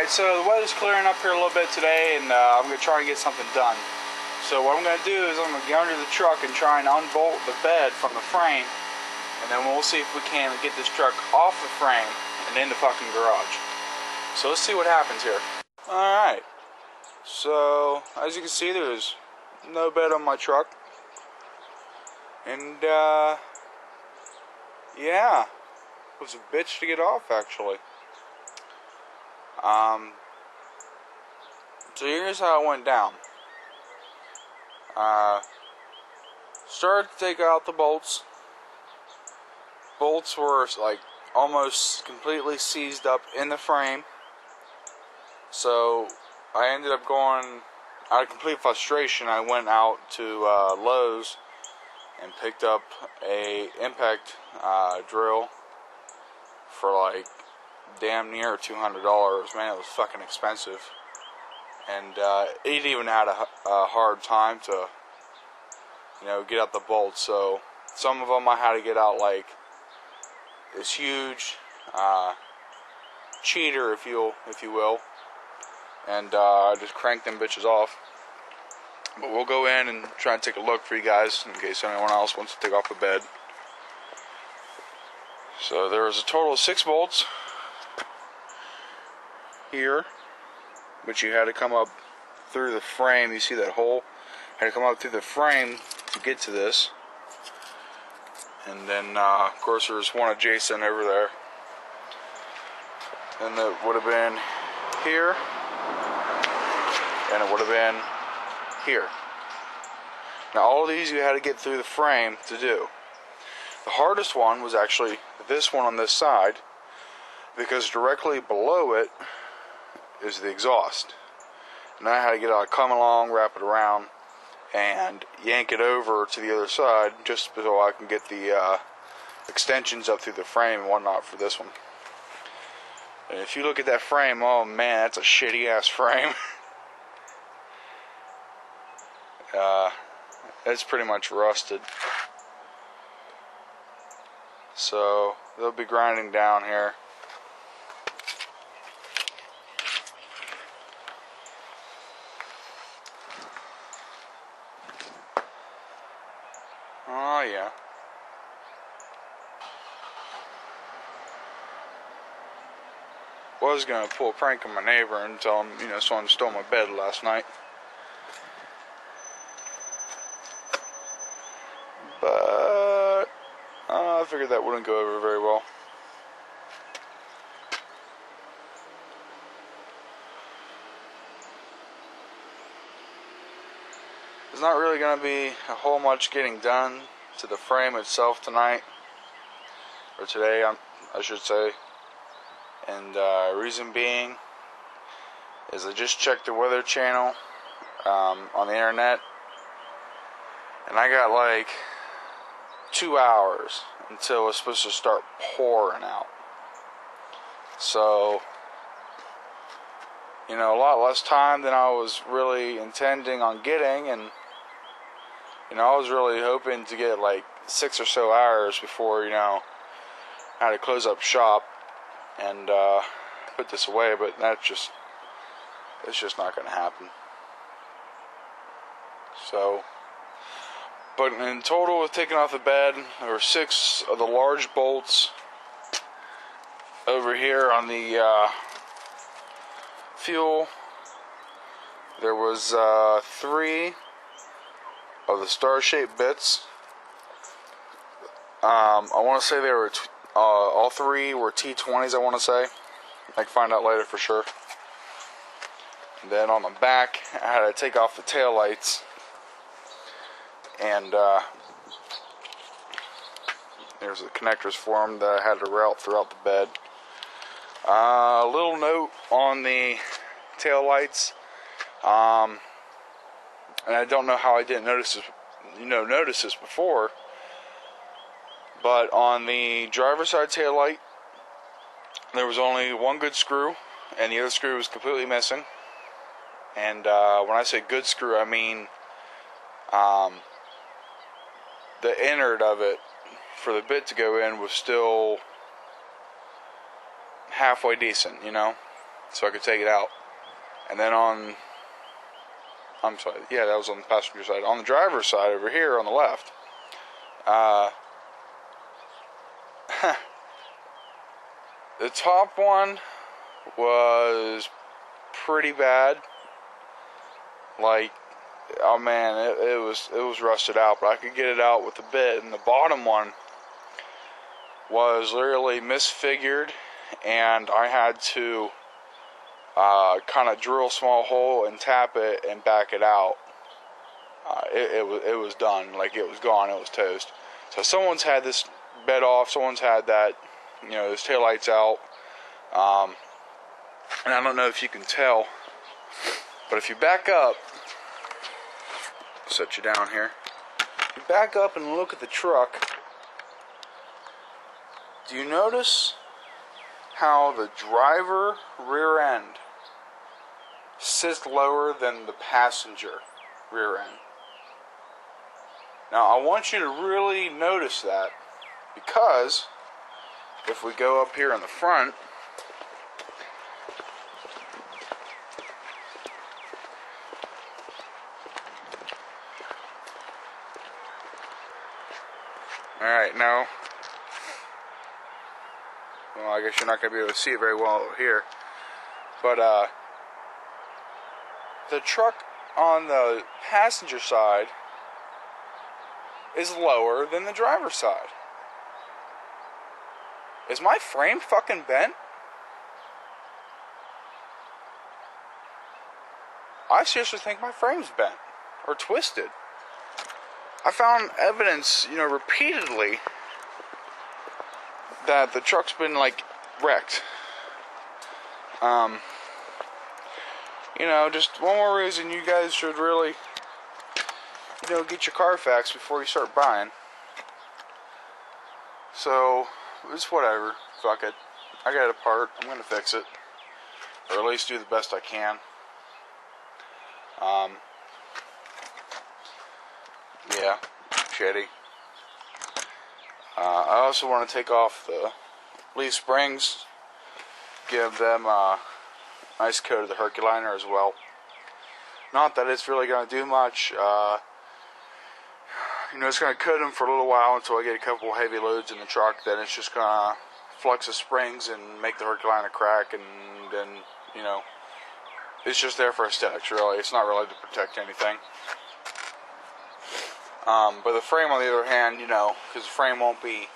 Alright, so the weather's clearing up here a little bit today, and I'm going to try and get something done. So what I'm going to do is I'm going to get under the truck and try and unbolt the bed from the frame, and then we'll see if we can get this truck off the frame and in the fucking garage. So let's see what happens here. Alright, so as you can see, there's no bed on my truck. And yeah, it was a bitch to get off, actually. So here's how it went down. Started to take out the bolts. Bolts were like almost completely seized up in the frame. So I ended up going, out of complete frustration, I went out to Lowe's and picked up a impact drill for like damn near $200. Man, it was fucking expensive. And it even had a hard time to, get out the bolts. So some of them I had to get out like this huge cheater, if you will, and I just cranked them bitches off. But we'll go in and try and take a look for you guys in case anyone else wants to take off the bed. So there was a total of 6 bolts here, but you had to come up through the frame. You see that hole? Had to come up through the frame to get to this. And then, of course, there's one adjacent over there. And that would have been here, and it would have been here. Now, all of these you had to get through the frame to do. The hardest one was actually this one on this side, because directly below it is the exhaust. And I had to get out, come along, wrap it around, and yank it over to the other side just so I can get the extensions up through the frame and whatnot for this one. And if you look at that frame, oh man, that's a shitty ass frame. It's pretty much rusted. So they'll be grinding down here. Oh yeah. Was gonna pull a prank on my neighbor and tell him, someone stole my bed last night. But I figured that wouldn't go over very well. There's not really going to be a whole much getting done to the frame itself tonight, or today, I should say. And reason being is I just checked the weather channel on the internet, and I got like 2 hours until it's supposed to start pouring out. So, a lot less time than I was really intending on getting, and I was really hoping to get like 6 or so hours before, I had to close up shop and put this away, but it's just not going to happen. So, but in total, with taking off the bed, there were 6 of the large bolts over here on the fuel. There was 3 of the star-shaped bits. I want to say they were all 3 were T20s. I want to say. I can find out later for sure. And then on the back, I had to take off the tail lights, and there's the connectors for them that I had to route throughout the bed. A little note on the tail lights. And I don't know how I didn't notice this before, but on the driver's side tail light, there was only one good screw, and the other screw was completely missing. And when I say good screw, I mean the innard of it for the bit to go in was still halfway decent, so I could take it out. And then I'm sorry, yeah, that was on the passenger side. On the driver's side over here on the left, the top one was pretty bad. Like, oh man, it was rusted out, but I could get it out with a bit. And the bottom one was literally misfigured, and I had to kind of drill a small hole and tap it and back it out. It was done. Like, it was gone. It was toast. So someone's had this bed off. Someone's had that, those taillights out. And I don't know if you can tell, but if you back up, I'll set you down here. You back up and look at the truck. Do you notice how the driver rear end sits lower than the passenger rear end? Now, I want you to really notice that, because if we go up here in the front, alright, now, well, I guess you're not going to be able to see it very well over here, but the truck on the passenger side is lower than the driver's side. Is my frame fucking bent? I seriously think my frame's bent or twisted. I found evidence, repeatedly that the truck's been, like, wrecked. Just one more reason you guys should really, get your Carfax before you start buying. So, it's whatever. Fuck it. I got it apart. I'm gonna fix it. Or at least do the best I can. Yeah. Shitty. I also want to take off the leaf springs. Give them a nice coat of the Herculiner as well. Not that it's really going to do much. It's going to coat them for a little while until I get a couple heavy loads in the truck. Then it's just going to flux the springs and make the Herculiner crack, and then, it's just there for aesthetics, really. It's not really to protect anything. But the frame, on the other hand, because the frame won't be,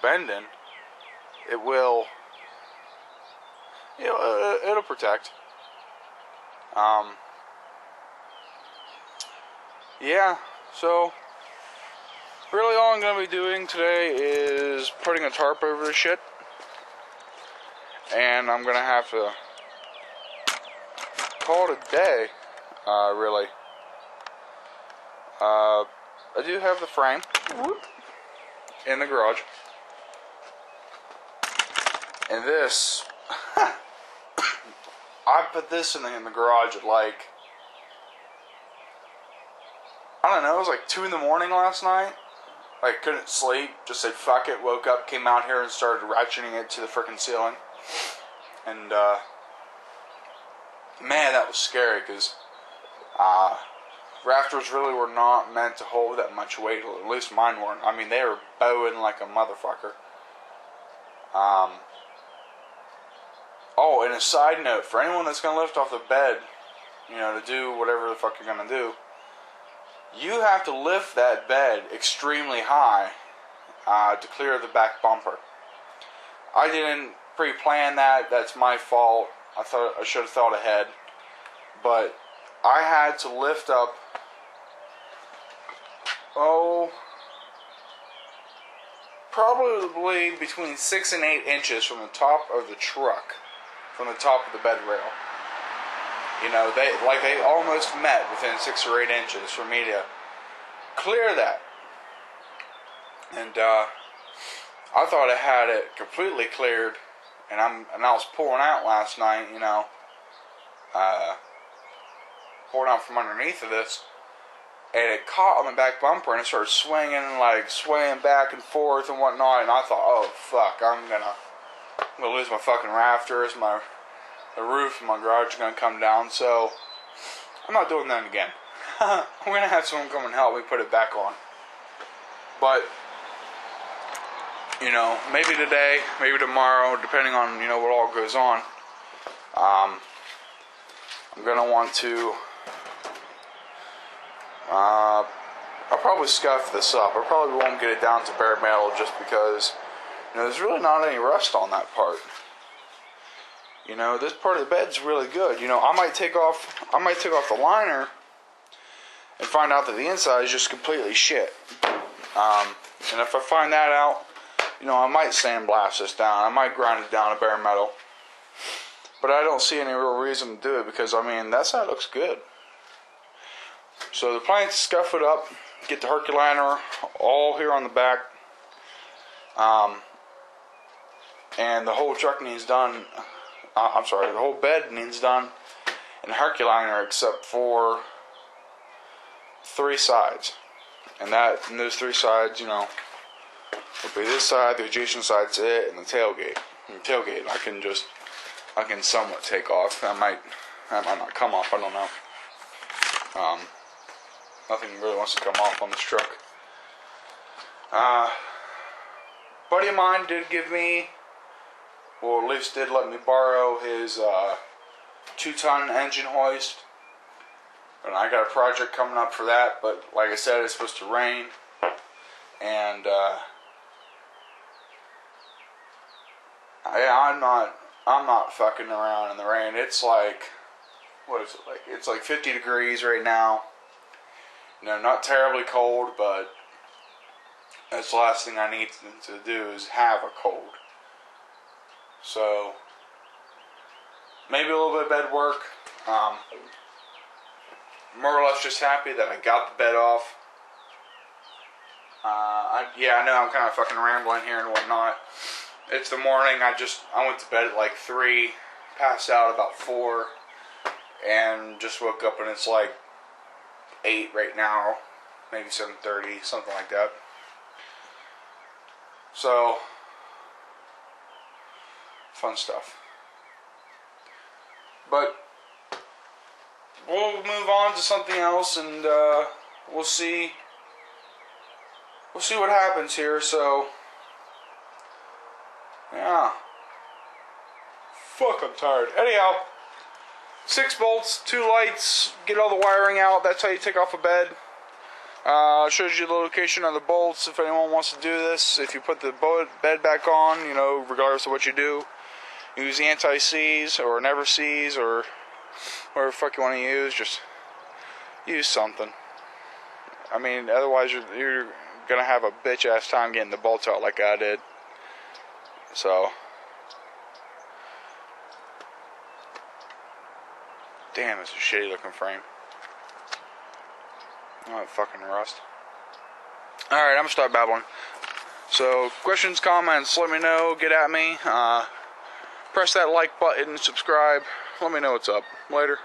bending, it will, it'll protect. Yeah, so, really all I'm going to be doing today is putting a tarp over the shit, and I'm going to have to call it a day, really. I do have the frame in the garage, and this, I put this in the garage at like, I don't know, it was like 2 in the morning last night. Like, couldn't sleep, just said fuck it, woke up, came out here and started ratcheting it to the frickin' ceiling. And, man, that was scary, because, rafters really were not meant to hold that much weight, at least mine weren't. I mean, they were bowing like a motherfucker. Oh, and a side note, for anyone that's going to lift off the bed, to do whatever the fuck you're going to do, you have to lift that bed extremely high to clear the back bumper. I didn't pre-plan that. That's my fault. I should have thought ahead. But I had to lift up, probably between 6 and 8 inches from the top of the truck, from the top of the bed rail. They almost met within 6 or 8 inches for me to clear that. And I thought I had it completely cleared, and I was pulling out last night, pulling out from underneath of this, and it caught on the back bumper, and it started swaying back and forth and whatnot, and I thought, oh fuck, I'm gonna lose my fucking rafters, my the roof of my garage is going to come down, so I'm not doing that again. I'm going to have someone come and help me put it back on. But, you know, maybe today, maybe tomorrow, depending on, you know, what all goes on, I'm going to want to, I'll probably scuff this up. I probably won't get it down to bare metal just because, you know, there's really not any rust on that part. You know, this part of the bed's really good. You know, I might take off the liner and find out that the inside is just completely shit. And if I find that out, you know, I might sandblast this down. I might grind it down to bare metal. But I don't see any real reason to do it because, I mean, that side looks good. So the plan is to scuff it up, get the Herculiner all here on the back. And the whole truck needs done. I'm sorry, the whole bed needs done in Herculiner except for 3 sides. And those 3 sides, you know, will be this side, the adjacent side's it, and the tailgate. And the tailgate I can somewhat take off. That might not come off, I don't know. Nothing really wants to come off on this truck. Buddy of mine did give me, or at least did let me borrow his 2-ton engine hoist. And I got a project coming up for that, but like I said, it's supposed to rain. And I'm not fucking around in the rain. It's like, what is it like? It's like 50 degrees right now. You know, not terribly cold, but that's the last thing I need to do is have a cold. So, maybe a little bit of bed work. More or less just happy that I got the bed off. I know I'm kind of fucking rambling here and whatnot. It's the morning. I went to bed at like 3, passed out about 4, and just woke up and it's like 8 right now, maybe 7:30, something like that. So, fun stuff. But we'll move on to something else, and we'll see what happens here. So, yeah. Fuck, I'm tired. Anyhow, 6 bolts, 2 lights, get all the wiring out. That's how you take off a bed. Shows you the location of the bolts if anyone wants to do this. If you put the bed back on, you know, regardless of what you do, use the anti-seize or never seize or whatever the fuck you want to use. Just use something. I mean, otherwise you're gonna have a bitch ass time getting the bolts out like I did. So, damn, it's a shitty looking frame. Oh, it fucking rust. Alright, I'm gonna start babbling. So, questions, comments, let me know, get at me. Press that like button, subscribe. Let me know what's up. Later.